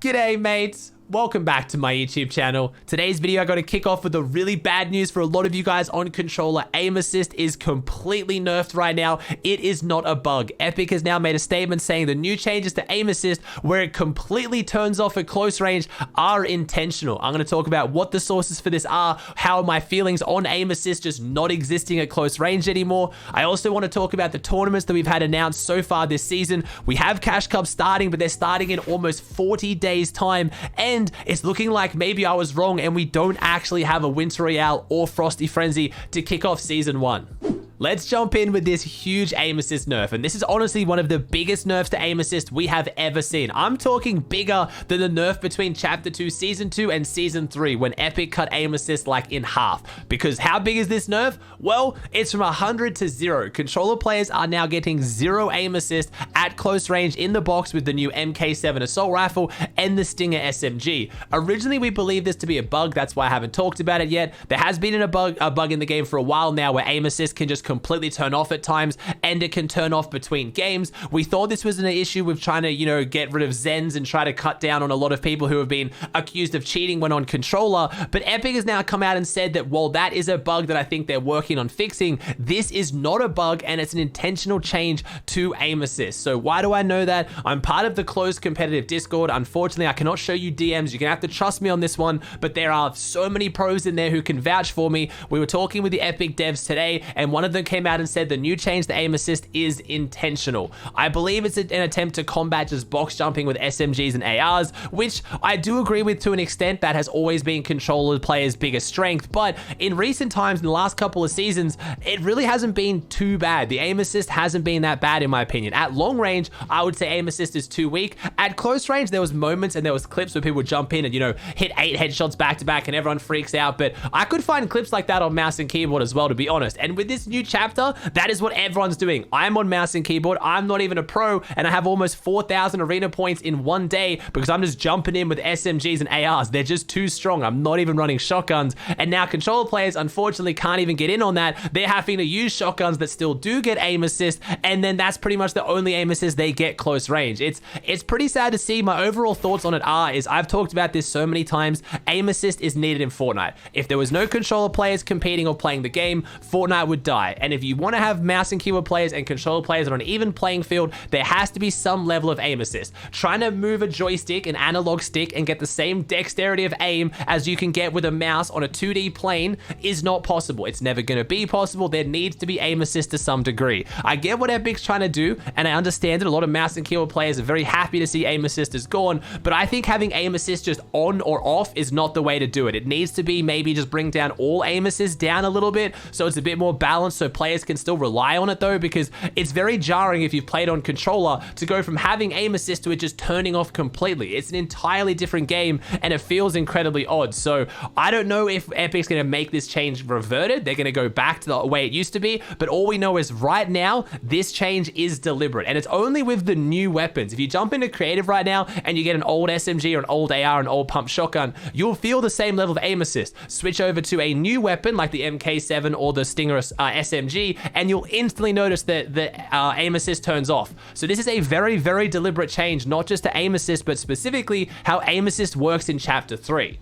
G'day mates, welcome back to my YouTube channel. Today's video I got to kick off with the really bad news for a lot of you guys on controller. Aim assist is completely nerfed right now. It is not a bug. Epic has now made a statement saying the new changes to aim assist where it completely turns off at close range are intentional. I'm going to talk about what the sources for this are, how my feelings on aim assist just not existing at close range anymore. I also want to talk about the tournaments that we've had announced so far this season. We have Cash Cups starting, but they're starting in almost 40 days time, and it's looking like maybe I was wrong and we don't actually have a Winter Royale or Frosty Frenzy to kick off season 1. Let's jump in with this huge aim assist nerf, and this is honestly one of the biggest nerfs to aim assist we have ever seen. I'm talking bigger than the nerf between Chapter 2 Season 2 and Season 3 when Epic cut aim assist like in half. Because how big is this nerf? Well, it's from 100 to 0. Controller players are now getting 0 aim assist at close range in the box with the new MK7 assault rifle and the Stinger SMG. Originally, we believed this to be a bug, that's why I haven't talked about it yet. There has been a bug in the game for a while now where aim assist can just completely turn off at times, and it can turn off between games. We thought this was an issue with trying to, get rid of Zens and try to cut down on a lot of people who have been accused of cheating when on controller, but Epic has now come out and said that while that is a bug that I think they're working on fixing, this is not a bug and it's an intentional change to aim assist. So why do I know that? I'm part of the closed competitive Discord. Unfortunately, I cannot show you DMs. You're gonna have to trust me on this one, but there are so many pros in there who can vouch for me. We were talking with the Epic devs today, and one of them came out and said the new change to aim assist is intentional. I believe it's an attempt to combat just box jumping with SMGs and ARs, which I do agree with to an extent. That has always been controller players' biggest strength, but in recent times, in the last couple of seasons, it really hasn't been too bad. The aim assist hasn't been that bad in my opinion. At long range, I would say aim assist is too weak. At close range, there was moments and there was clips where people would jump in and, hit 8 headshots back to back and everyone freaks out, but I could find clips like that on mouse and keyboard as well, to be honest. And with this new chapter, that is what everyone's doing. I'm on mouse and keyboard. I'm not even a pro, and I have almost 4,000 arena points in one day because I'm just jumping in with SMGs and ARs. They're just too strong. I'm not even running shotguns, and now controller players unfortunately can't even get in on that. They're having to use shotguns that still do get aim assist, and then that's pretty much the only aim assist they get close range. It's pretty sad to see. My overall thoughts on it is I've talked about this so many times. Aim assist is needed in Fortnite. If there was no controller players competing or playing the game, Fortnite would die. And if you want to have mouse and keyboard players and controller players on an even playing field, there has to be some level of aim assist. Trying to move a joystick, an analog stick, and get the same dexterity of aim as you can get with a mouse on a 2D plane is not possible. It's never going to be possible. There needs to be aim assist to some degree. I get what Epic's trying to do, and I understand it. A lot of mouse and keyboard players are very happy to see aim assist is gone, but I think having aim assist just on or off is not the way to do it. It needs to be maybe just bring down all aim assist down a little bit so it's a bit more balanced so players can still rely on it though, because it's very jarring if you've played on controller to go from having aim assist to it just turning off completely. It's an entirely different game and it feels incredibly odd. So I don't know if Epic's going to make this change reverted. They're going to go back to the way it used to be, but all we know is right now this change is deliberate, and it's only with the new weapons. If you jump into creative right now and you get an old SMG or an old AR, an old pump shotgun, you'll feel the same level of aim assist. Switch over to a new weapon like the MK7 or the Stinger SMG, and you'll instantly notice that the aim assist turns off. So this is a very, very deliberate change, not just to aim assist, but specifically how aim assist works in Chapter 3.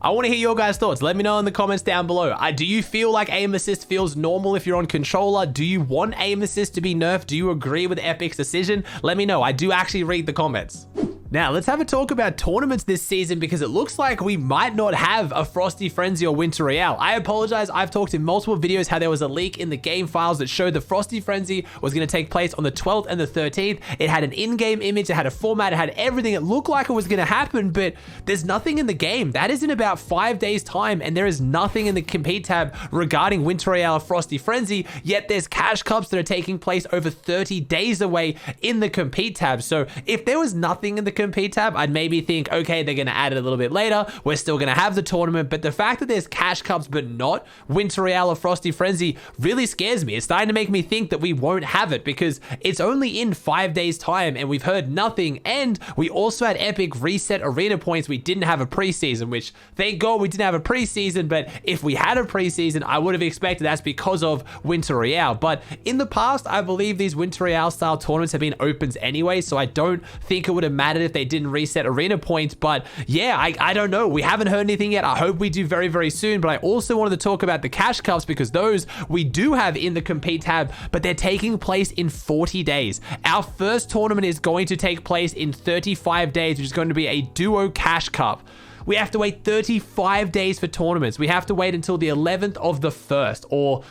I want to hear your guys' thoughts. Let me know in the comments down below. Do you feel like aim assist feels normal if you're on controller? Do you want aim assist to be nerfed? Do you agree with Epic's decision? Let me know. I do actually read the comments. Now, let's have a talk about tournaments this season because it looks like we might not have a Frosty Frenzy or Winter Royale. I apologize. I've talked in multiple videos how there was a leak in the game files that showed the Frosty Frenzy was going to take place on the 12th and the 13th. It had an in-game image, it had a format, it had everything. It looked like it was going to happen, but there's nothing in the game. That is in about 5 days time, and there is nothing in the compete tab regarding Winter Royale or Frosty Frenzy, yet there's cash cups that are taking place over 30 days away in the compete tab. So if there was nothing in the compete tab, I'd maybe think, okay, they're going to add it a little bit later. We're still going to have the tournament, but the fact that there's cash cups but not Winter Royale or Frosty Frenzy really scares me. It's starting to make me think that we won't have it because it's only in 5 days time and we've heard nothing. And we also had Epic reset arena points. We didn't have a preseason, which thank God we didn't have a preseason, but if we had a preseason, I would have expected that's because of Winter Royale. But in the past, I believe these Winter Royale style tournaments have been opens anyway, so I don't think it would have mattered if they didn't reset arena points. But yeah, I don't know. We haven't heard anything yet. I hope we do very, very soon. But I also wanted to talk about the cash cups because those we do have in the compete tab, but they're taking place in 40 days. Our first tournament is going to take place in 35 days, which is going to be a duo cash cup. We have to wait 35 days for tournaments. We have to wait until the 11th of the 1st, or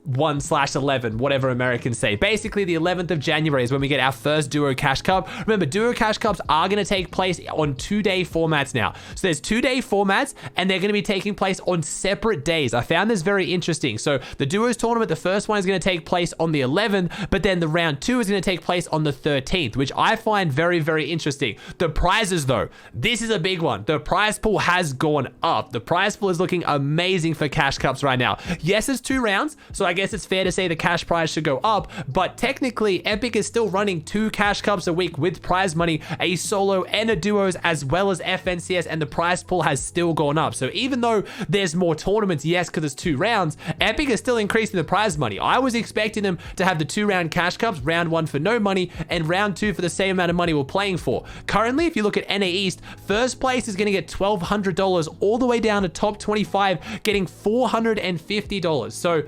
1/11, whatever Americans say. Basically, the 11th of January is when we get our first Duo Cash Cup. Remember, Duo Cash Cups are going to take place on 2-day formats now. So there's 2-day formats, and they're going to be taking place on separate days. I found this very interesting. So the Duos tournament, the first one is going to take place on the 11th, but then the round 2 is going to take place on the 13th, which I find very, very interesting. The prizes, though, this is a big one. The prize pool has gone up. The prize pool is looking amazing for Cash Cups right now. Yes, it's 2 rounds, so I guess it's fair to say the cash prize should go up, but technically Epic is still running 2 cash cups a week with prize money, a solo and a duos, as well as FNCS, and the prize pool has still gone up. So even though there's more tournaments, yes, because it's 2 rounds, Epic is still increasing the prize money. I was expecting them to have the 2-round cash cups, round 1 for no money and round 2 for the same amount of money we're playing for. Currently, if you look at NA East, first place is going to get $1,200 all the way down to top 25 getting $450. So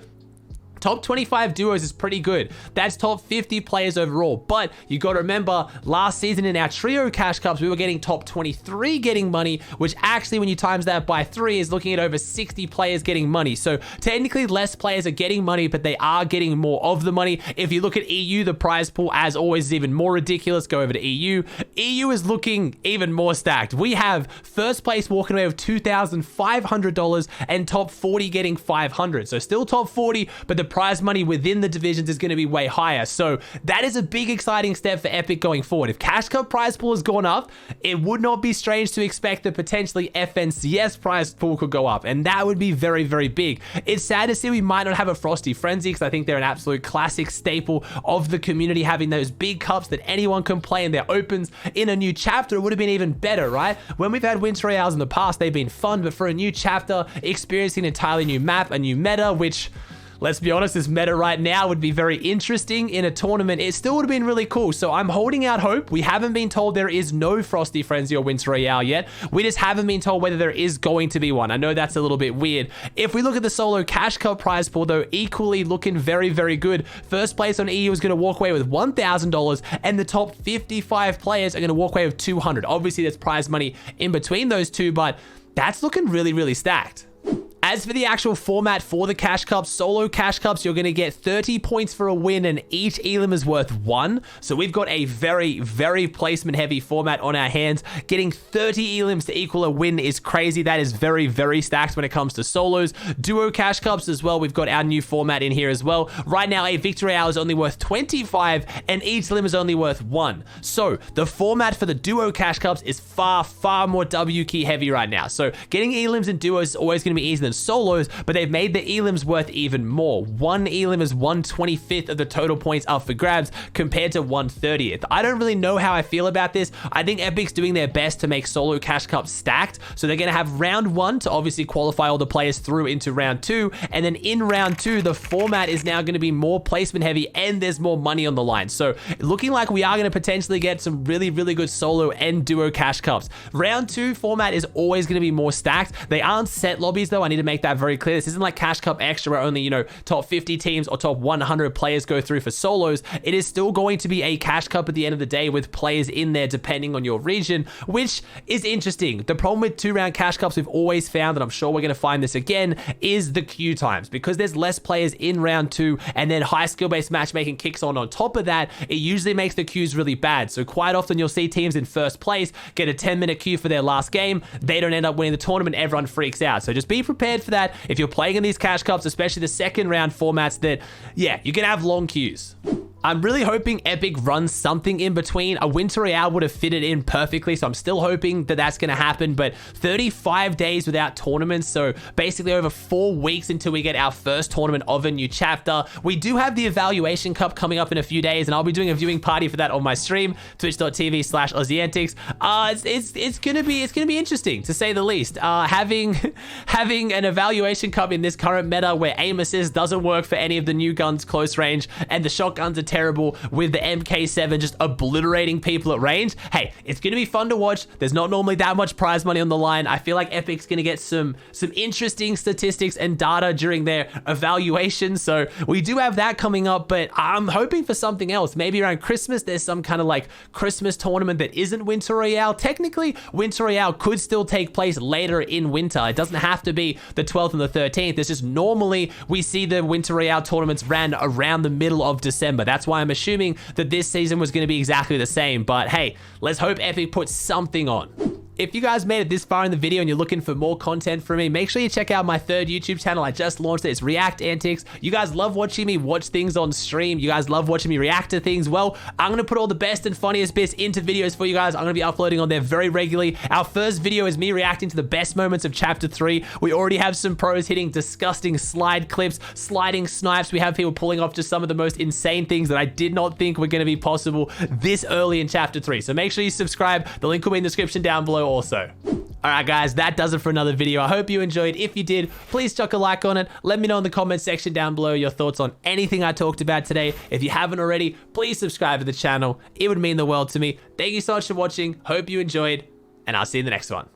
top 25 duos is pretty good. That's top 50 players overall. But you got to remember, last season in our trio cash cups, we were getting top 23 getting money, which actually, when you times that by 3, is looking at over 60 players getting money. So technically, less players are getting money, but they are getting more of the money. If you look at EU, the prize pool, as always, is even more ridiculous. Go over to EU. EU is looking even more stacked. We have first place walking away with $2,500 and top 40 getting $500. So still top 40, but the prize money within the divisions is going to be way higher. So that is a big exciting step for Epic going forward. If Cash Cup prize pool has gone up, it would not be strange to expect that potentially FNCS prize pool could go up, and that would be very, very big. It's sad to see we might not have a Frosty Frenzy, because I think they're an absolute classic staple of the community, having those big cups that anyone can play in their opens. In a new chapter, it would have been even better, right? When we've had Winter Royales in the past, they've been fun, but for a new chapter, experiencing an entirely new map, a new meta, which, let's be honest, this meta right now would be very interesting in a tournament. It still would have been really cool. So I'm holding out hope. We haven't been told there is no Frosty Frenzy or Winter Royale yet. We just haven't been told whether there is going to be one. I know that's a little bit weird. If we look at the solo cash cup prize pool, though, equally looking very, very good. First place on EU is going to walk away with $1,000, and the top 55 players are going to walk away with $200. Obviously, there's prize money in between those two, but that's looking really, really stacked. As for the actual format for the cash cups, solo cash cups, you're going to get 30 points for a win, and each elim is worth 1. So we've got a very, very placement heavy format on our hands. Getting 30 elims to equal a win is crazy. That is very, very stacked when it comes to solos. Duo cash cups as well. We've got our new format in here as well. Right now, a victory hour is only worth 25, and each lim is only worth 1. So the format for the duo cash cups is far, far more W key heavy right now. So getting elims and duos is always going to be easier than solos, but they've made the elims worth even more. 1 elim is 1/25th of the total points up for grabs compared to 1/30th. I don't really know how I feel about this. I think Epic's doing their best to make solo cash cups stacked. So they're going to have round 1 to obviously qualify all the players through into round 2. And then in round 2, the format is now going to be more placement heavy, and there's more money on the line. So looking like we are going to potentially get some really, really good solo and duo cash cups. Round 2 format is always going to be more stacked. They aren't set lobbies, though. I need to make that very clear. This isn't like Cash Cup Extra where only, top 50 teams or top 100 players go through for solos. It is still going to be a Cash Cup at the end of the day with players in there depending on your region, which is interesting. The problem with 2-round Cash Cups we've always found, and I'm sure we're going to find this again, is the queue times. Because there's less players in round 2 and then high skill-based matchmaking kicks on top of that, it usually makes the queues really bad. So quite often you'll see teams in first place get a 10-minute queue for their last game. They don't end up winning the tournament. Everyone freaks out. So just be prepared for that if you're playing in these cash cups, especially the second round formats, that, yeah, you're going to have long queues. I'm really hoping Epic runs something in between. A Winter Royale would have fitted in perfectly, so I'm still hoping that that's going to happen, but 35 days without tournaments, so basically over 4 weeks until we get our first tournament of a new chapter. We do have the Evaluation Cup coming up in a few days, and I'll be doing a viewing party for that on my stream, twitch.tv/Aussie Antics. It's gonna be interesting, to say the least. Having an Evaluation Cup in this current meta where aim assist doesn't work for any of the new guns close range, and the shotguns are terrible with the MK7 just obliterating people at range. Hey, it's going to be fun to watch. There's not normally that much prize money on the line. I feel like Epic's going to get some interesting statistics and data during their evaluation. So we do have that coming up, but I'm hoping for something else. Maybe around Christmas, there's some kind of like Christmas tournament that isn't Winter Royale. Technically, Winter Royale could still take place later in winter. It doesn't have to be the 12th and the 13th. It's just normally we see the Winter Royale tournaments ran around the middle of December. That's why I'm assuming that this season was going to be exactly the same. But hey, let's hope Epic puts something on. If you guys made it this far in the video and you're looking for more content from me, make sure you check out my third YouTube channel. I just launched it. It's React Antics. You guys love watching me watch things on stream. You guys love watching me react to things. Well, I'm going to put all the best and funniest bits into videos for you guys. I'm going to be uploading on there very regularly. Our first video is me reacting to the best moments of Chapter 3. We already have some pros hitting disgusting slide clips, sliding snipes. We have people pulling off just some of the most insane things that I did not think were going to be possible this early in Chapter 3. So make sure you subscribe. The link will be in the description down below also. Alright guys, that does it for another video. I hope you enjoyed. If you did, please chuck a like on it. Let me know in the comment section down below your thoughts on anything I talked about today. If you haven't already, please subscribe to the channel. It would mean the world to me. Thank you so much for watching. Hope you enjoyed, and I'll see you in the next one.